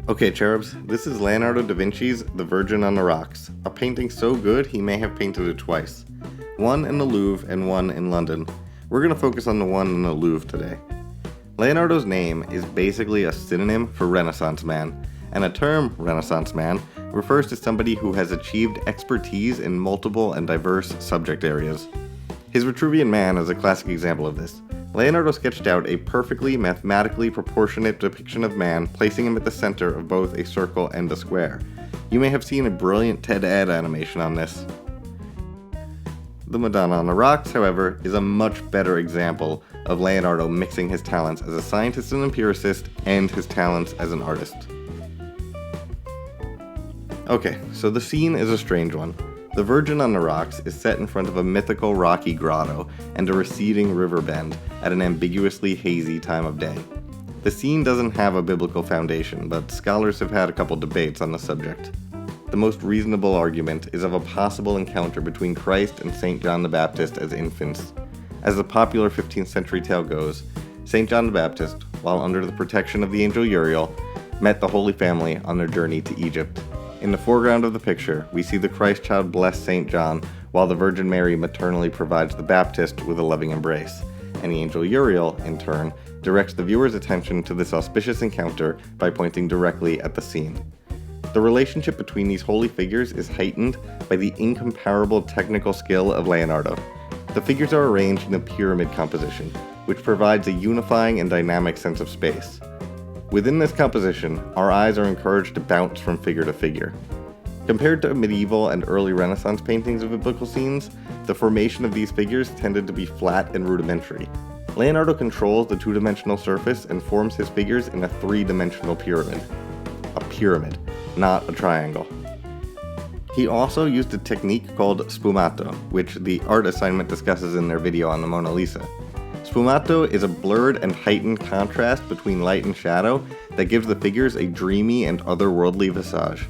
Okay, cherubs, this is Leonardo da Vinci's The Virgin on the Rocks, a painting so good he may have painted it twice. One in the Louvre and one in London. We're going to focus on the one in the Louvre today. Leonardo's name is basically a synonym for Renaissance man, and the term Renaissance man refers to somebody who has achieved expertise in multiple and diverse subject areas. His Vitruvian Man is a classic example of this. Leonardo sketched out a perfectly mathematically proportionate depiction of man, placing him at the center of both a circle and a square. You may have seen a brilliant TED-Ed animation on this. The Madonna on the Rocks, however, is a much better example of Leonardo mixing his talents as a scientist and empiricist and his talents as an artist. Okay, so the scene is a strange one. The Virgin on the Rocks is set in front of a mythical rocky grotto and a receding river bend at an ambiguously hazy time of day. The scene doesn't have a biblical foundation, but scholars have had a couple debates on the subject. The most reasonable argument is of a possible encounter between Christ and St. John the Baptist as infants. As the popular 15th century tale goes, St. John the Baptist, while under the protection of the angel Uriel, met the Holy Family on their journey to Egypt. In the foreground of the picture, we see the Christ child bless St. John, while the Virgin Mary maternally provides the Baptist with a loving embrace, and the angel Uriel, in turn, directs the viewer's attention to this auspicious encounter by pointing directly at the scene. The relationship between these holy figures is heightened by the incomparable technical skill of Leonardo. The figures are arranged in a pyramid composition, which provides a unifying and dynamic sense of space. Within this composition, our eyes are encouraged to bounce from figure to figure. Compared to medieval and early Renaissance paintings of biblical scenes, the formation of these figures tended to be flat and rudimentary. Leonardo controls the two-dimensional surface and forms his figures in a three-dimensional pyramid. A pyramid, not a triangle. He also used a technique called sfumato, which the art assignment discusses in their video on the Mona Lisa. Sfumato is a blurred and heightened contrast between light and shadow that gives the figures a dreamy and otherworldly visage.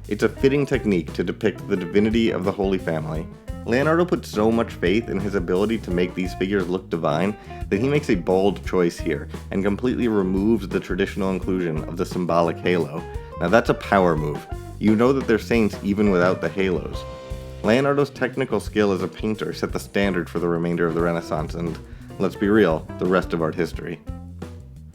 It's a fitting technique to depict the divinity of the Holy Family. Leonardo put so much faith in his ability to make these figures look divine that he makes a bold choice here and completely removes the traditional inclusion of the symbolic halo. Now that's a power move. You know that they're saints even without the halos. Leonardo's technical skill as a painter set the standard for the remainder of the Renaissance, and let's be real, the rest of art history.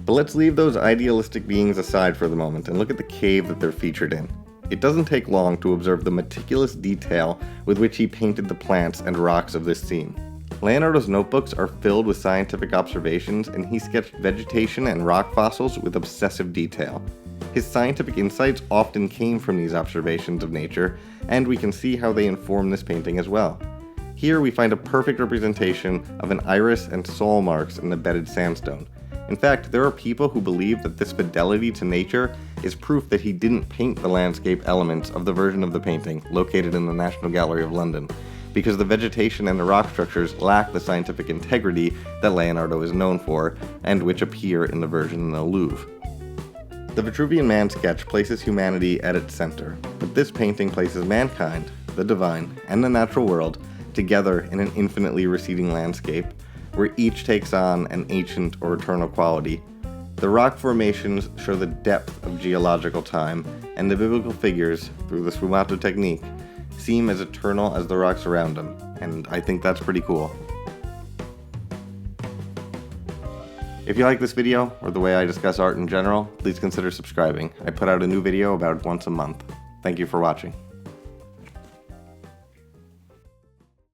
But let's leave those idealistic beings aside for the moment and look at the cave that they're featured in. It doesn't take long to observe the meticulous detail with which he painted the plants and rocks of this scene. Leonardo's notebooks are filled with scientific observations, and he sketched vegetation and rock fossils with obsessive detail. His scientific insights often came from these observations of nature, and we can see how they inform this painting as well. Here we find a perfect representation of an iris and soul marks in the bedded sandstone. In fact, there are people who believe that this fidelity to nature is proof that he didn't paint the landscape elements of the version of the painting located in the National Gallery of London, because the vegetation and the rock structures lack the scientific integrity that Leonardo is known for, and which appear in the version in the Louvre. The Vitruvian Man sketch places humanity at its center, but this painting places mankind, the divine, and the natural world together in an infinitely receding landscape, where each takes on an ancient or eternal quality. The rock formations show the depth of geological time, and the biblical figures, through the sfumato technique, seem as eternal as the rocks around them, and I think that's pretty cool. If you like this video, or the way I discuss art in general, please consider subscribing. I put out a new video about once a month. Thank you for watching.